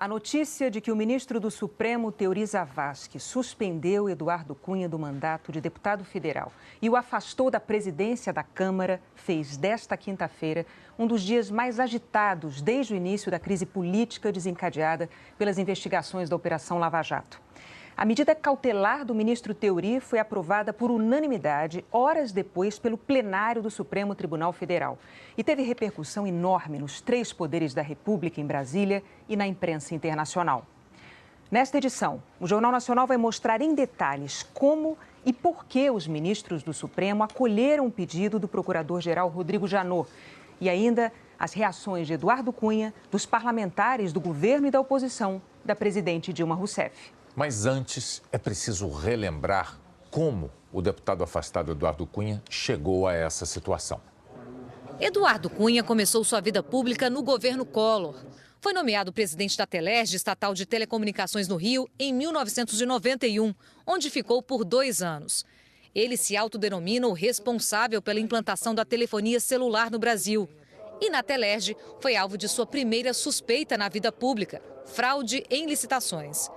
A notícia de que o ministro do Supremo, Teori Zavascki, suspendeu Eduardo Cunha do mandato de deputado federal e o afastou da presidência da Câmara fez desta quinta-feira um dos dias mais agitados desde o início da crise política desencadeada pelas investigações da Operação Lava Jato. A medida cautelar do ministro Teori foi aprovada por unanimidade horas depois pelo plenário do Supremo Tribunal Federal e teve repercussão enorme nos 3 poderes da República em Brasília e na imprensa internacional. Nesta edição, o Jornal Nacional vai mostrar em detalhes como e por que os ministros do Supremo acolheram o pedido do procurador-geral Rodrigo Janot e ainda as reações de Eduardo Cunha, dos parlamentares do governo e da oposição, da presidente Dilma Rousseff. Mas antes, é preciso relembrar como o deputado afastado Eduardo Cunha chegou a essa situação. Eduardo Cunha começou sua vida pública no governo Collor. Foi nomeado presidente da Telerge, estatal de telecomunicações no Rio, em 1991, onde ficou por 2 anos. Ele se autodenomina o responsável pela implantação da telefonia celular no Brasil. E na Telerge foi alvo de sua primeira suspeita na vida pública, fraude em licitações.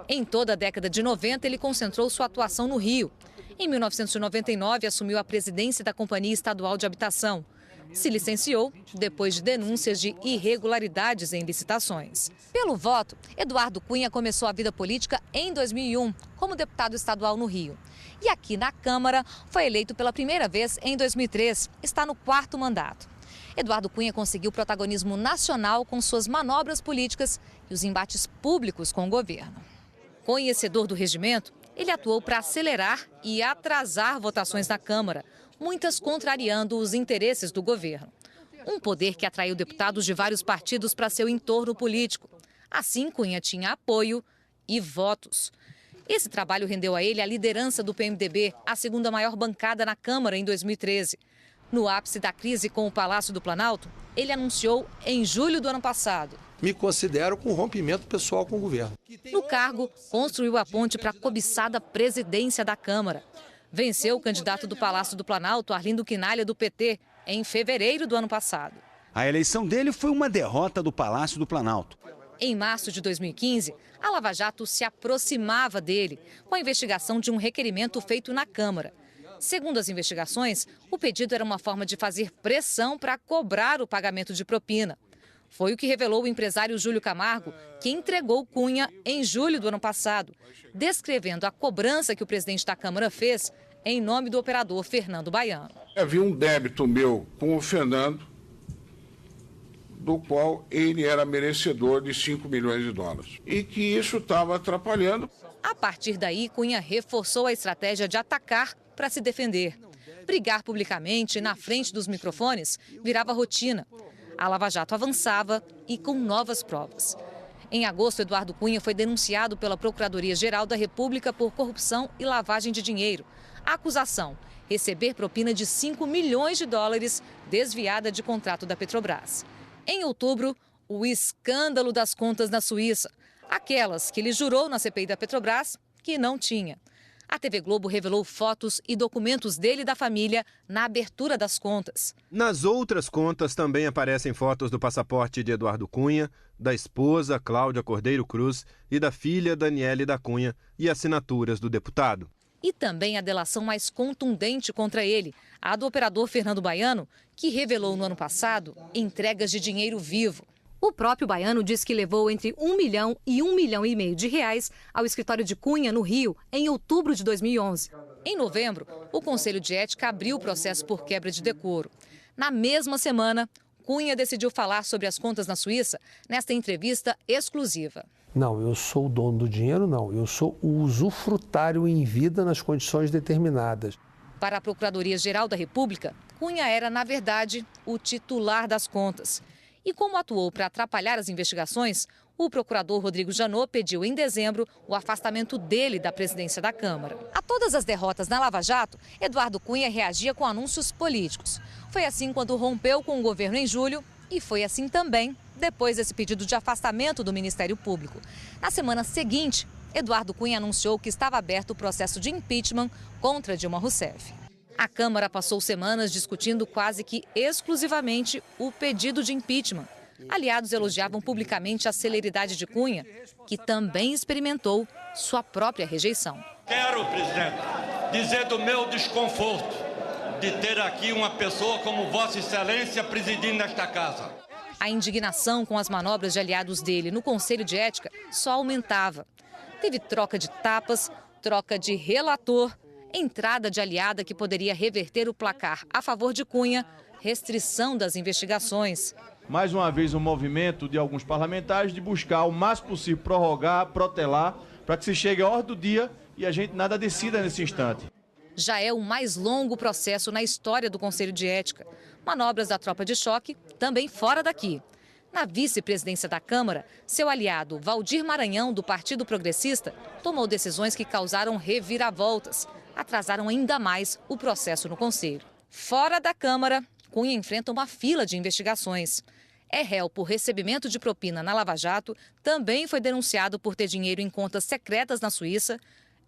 Em toda a década de 90, ele concentrou sua atuação no Rio. Em 1999, assumiu a presidência da Companhia Estadual de Habitação. Se licenciou depois de denúncias de irregularidades em licitações. Pelo voto, Eduardo Cunha começou a vida política em 2001, como deputado estadual no Rio. E aqui na Câmara, foi eleito pela primeira vez em 2003. Está no 4º mandato. Eduardo Cunha conseguiu protagonismo nacional com suas manobras políticas e os embates públicos com o governo. Conhecedor do regimento, ele atuou para acelerar e atrasar votações na Câmara, muitas contrariando os interesses do governo. Um poder que atraiu deputados de vários partidos para seu entorno político. Assim, Cunha tinha apoio e votos. Esse trabalho rendeu a ele a liderança do PMDB, a 2ª maior bancada na Câmara em 2013. No ápice da crise com o Palácio do Planalto, ele anunciou em julho do ano passado: me considero com rompimento pessoal com o governo. No cargo, construiu a ponte para a cobiçada presidência da Câmara. Venceu o candidato do Palácio do Planalto, Arlindo Quinalha, do PT, em fevereiro do ano passado. A eleição dele foi uma derrota do Palácio do Planalto. Em março de 2015, a Lava Jato se aproximava dele com a investigação de um requerimento feito na Câmara. Segundo as investigações, o pedido era uma forma de fazer pressão para cobrar o pagamento de propina. Foi o que revelou o empresário Júlio Camargo, que entregou Cunha em julho do ano passado, descrevendo a cobrança que o presidente da Câmara fez em nome do operador Fernando Baiano. Havia um débito meu com o Fernando, do qual ele era merecedor de $5 milhões e que isso estava atrapalhando. A partir daí, Cunha reforçou a estratégia de atacar para se defender. Brigar publicamente na frente dos microfones virava rotina. A Lava Jato avançava e com novas provas. Em agosto, Eduardo Cunha foi denunciado pela Procuradoria-Geral da República por corrupção e lavagem de dinheiro. A acusação: receber propina de $5 milhões desviada de contrato da Petrobras. Em outubro, o escândalo das contas na Suíça. Aquelas que ele jurou na CPI da Petrobras que não tinha. A TV Globo revelou fotos e documentos dele e da família na abertura das contas. Nas outras contas também aparecem fotos do passaporte de Eduardo Cunha, da esposa Cláudia Cordeiro Cruz e da filha Daniele da Cunha e assinaturas do deputado. E também a delação mais contundente contra ele, a do operador Fernando Baiano, que revelou no ano passado entregas de dinheiro vivo. O próprio Baiano diz que levou entre R$1 milhão e R$1,5 milhão de reais ao escritório de Cunha, no Rio, em outubro de 2011. Em novembro, o Conselho de Ética abriu o processo por quebra de decoro. Na mesma semana, Cunha decidiu falar sobre as contas na Suíça nesta entrevista exclusiva. Não, eu sou o dono do dinheiro, não. Eu sou o usufrutário em vida nas condições determinadas. Para a Procuradoria-Geral da República, Cunha era, na verdade, o titular das contas. E como atuou para atrapalhar as investigações, o procurador Rodrigo Janot pediu em dezembro o afastamento dele da presidência da Câmara. A todas as derrotas na Lava Jato, Eduardo Cunha reagia com anúncios políticos. Foi assim quando rompeu com o governo em julho e foi assim também depois desse pedido de afastamento do Ministério Público. Na semana seguinte, Eduardo Cunha anunciou que estava aberto o processo de impeachment contra Dilma Rousseff. A Câmara passou semanas discutindo quase que exclusivamente o pedido de impeachment. aliados elogiavam publicamente a celeridade de Cunha, que também experimentou sua própria rejeição. Quero, presidente, dizer do meu desconforto de ter aqui uma pessoa como Vossa Excelência presidindo esta casa. A indignação com as manobras de aliados dele no Conselho de Ética só aumentava. Teve troca de tapas, troca de relator, entrada de aliada que poderia reverter o placar a favor de Cunha, restrição das investigações. Mais uma vez, um movimento de alguns parlamentares de buscar o máximo possível prorrogar, protelar, para que se chegue à ordem do dia e a gente nada decida nesse instante. Já é o mais longo processo na história do Conselho de Ética. Manobras da tropa de choque também fora daqui. Na vice-presidência da Câmara, seu aliado Valdir Maranhão, do Partido Progressista, tomou decisões que causaram reviravoltas, atrasaram ainda mais o processo no Conselho. Fora da Câmara, Cunha enfrenta uma fila de investigações. É réu por recebimento de propina na Lava Jato, também foi denunciado por ter dinheiro em contas secretas na Suíça,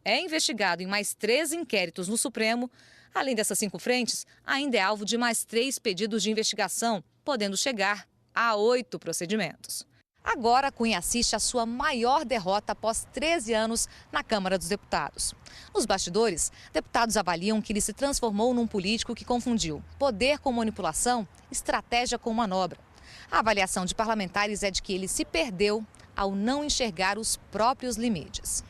é investigado em mais 3 inquéritos no Supremo. Além dessas 5 frentes, ainda é alvo de mais 3 pedidos de investigação, podendo chegar a 8 procedimentos. Agora, Cunha assiste a sua maior derrota após 13 anos na Câmara dos Deputados. Nos bastidores, deputados avaliam que ele se transformou num político que confundiu poder com manipulação, estratégia com manobra. A avaliação de parlamentares é de que ele se perdeu ao não enxergar os próprios limites.